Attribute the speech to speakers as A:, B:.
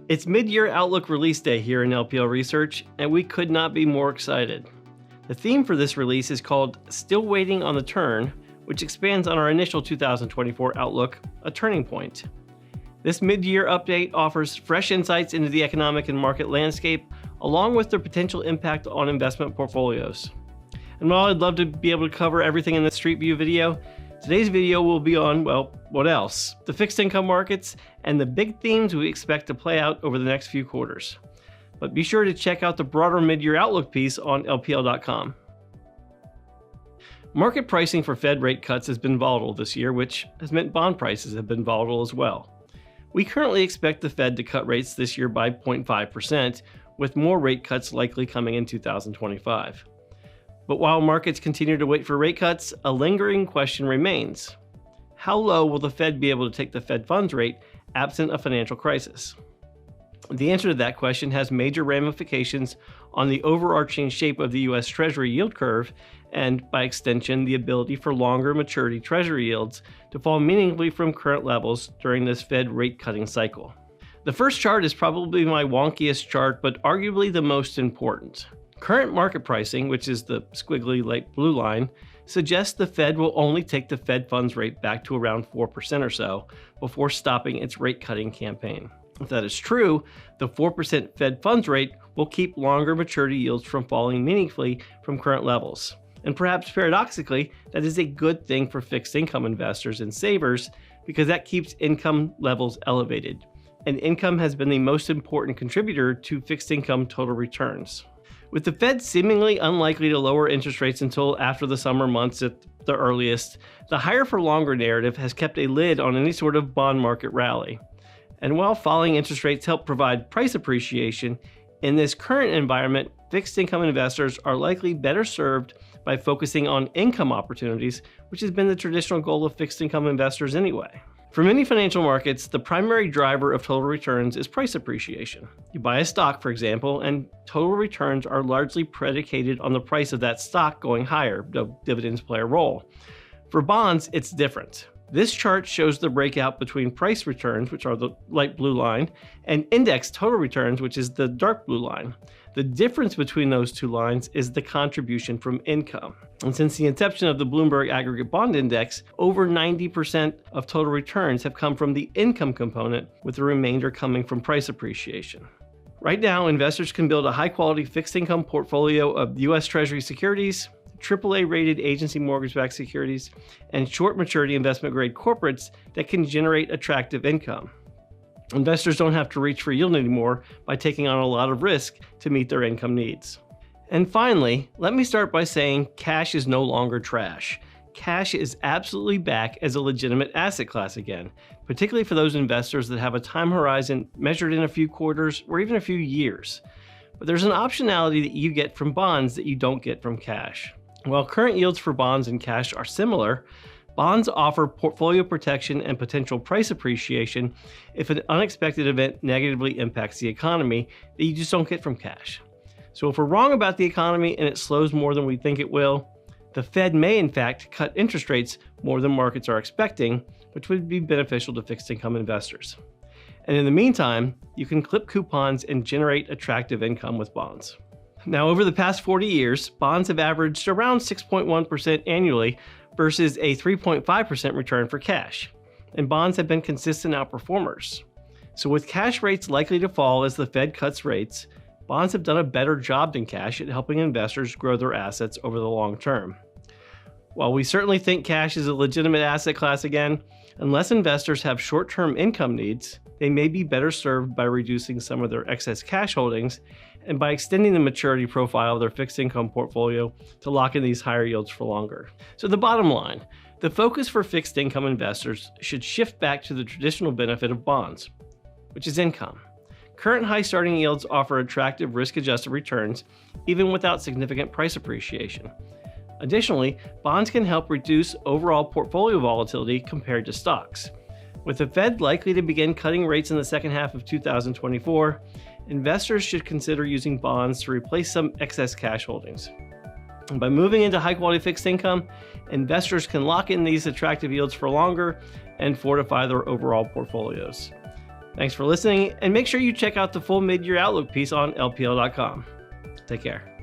A: It's mid-year outlook release day here in LPL Research, and we could not be more excited. The theme for this release is called Still Waiting on the Turn, which expands on our initial 2024 outlook, A Turning Point. This mid-year update offers fresh insights into the economic and market landscape, along with their potential impact on investment portfolios. And while I'd love to be able to cover everything in the Street View video, today's video will be on, well, what else? The fixed income markets and the big themes we expect to play out over the next few quarters. But be sure to check out the broader mid-year outlook piece on LPL.com. Market pricing for Fed rate cuts has been volatile this year, which has meant bond prices have been volatile as well. We currently expect the Fed to cut rates this year by 0.5%, with more rate cuts likely coming in 2025. But while markets continue to wait for rate cuts, a lingering question remains. How low will the Fed be able to take the Fed funds rate absent a financial crisis? The answer to that question has major ramifications on the overarching shape of the U.S. Treasury yield curve and, by extension, the ability for longer maturity Treasury yields to fall meaningfully from current levels during this Fed rate cutting cycle. The first chart is probably my wonkiest chart, but arguably the most important. Current market pricing, which is the squiggly light blue line, suggests the Fed will only take the Fed funds rate back to around 4% or so before stopping its rate cutting campaign. If that is true, the 4% Fed funds rate will keep longer maturity yields from falling meaningfully from current levels. And perhaps paradoxically, that is a good thing for fixed income investors and savers because that keeps income levels elevated. And income has been the most important contributor to fixed income total returns. With the Fed seemingly unlikely to lower interest rates until after the summer months at the earliest, the higher for longer narrative has kept a lid on any sort of bond market rally. And while falling interest rates help provide price appreciation, in this current environment, fixed income investors are likely better served by focusing on income opportunities, which has been the traditional goal of fixed income investors anyway. For many financial markets, the primary driver of total returns is price appreciation. You buy a stock, for example, and total returns are largely predicated on the price of that stock going higher, though dividends play a role. For bonds, it's different. This chart shows the breakout between price returns, which are the light blue line, and index total returns, which is the dark blue line. The difference between those two lines is the contribution from income. And since the inception of the Bloomberg Aggregate Bond Index, over 90% of total returns have come from the income component, with the remainder coming from price appreciation. Right now, investors can build a high-quality fixed income portfolio of U.S. Treasury securities, AAA-rated agency mortgage-backed securities, and short maturity investment-grade corporates that can generate attractive income. Investors don't have to reach for yield anymore by taking on a lot of risk to meet their income needs. And finally, let me start by saying cash is no longer trash. Cash is absolutely back as a legitimate asset class again, particularly for those investors that have a time horizon measured in a few quarters or even a few years. But there's an optionality that you get from bonds that you don't get from cash. While current yields for bonds and cash are similar, bonds offer portfolio protection and potential price appreciation if an unexpected event negatively impacts the economy that you just don't get from cash. So if we're wrong about the economy and it slows more than we think it will, the Fed may in fact cut interest rates more than markets are expecting, which would be beneficial to fixed income investors. And in the meantime, you can clip coupons and generate attractive income with bonds. Now, over the past 40 years, bonds have averaged around 6.1% annually versus a 3.5% return for cash. And bonds have been consistent outperformers. So with cash rates likely to fall as the Fed cuts rates, bonds have done a better job than cash at helping investors grow their assets over the long term. While we certainly think cash is a legitimate asset class again, unless investors have short-term income needs, they may be better served by reducing some of their excess cash holdings and by extending the maturity profile of their fixed income portfolio to lock in these higher yields for longer. So the bottom line, the focus for fixed income investors should shift back to the traditional benefit of bonds, which is income. Current high starting yields offer attractive risk-adjusted returns, even without significant price appreciation. Additionally, bonds can help reduce overall portfolio volatility compared to stocks. With the Fed likely to begin cutting rates in the second half of 2024, investors should consider using bonds to replace some excess cash holdings. And by moving into high-quality fixed income, investors can lock in these attractive yields for longer and fortify their overall portfolios. Thanks for listening, and make sure you check out the full mid-year outlook piece on LPL.com. Take care.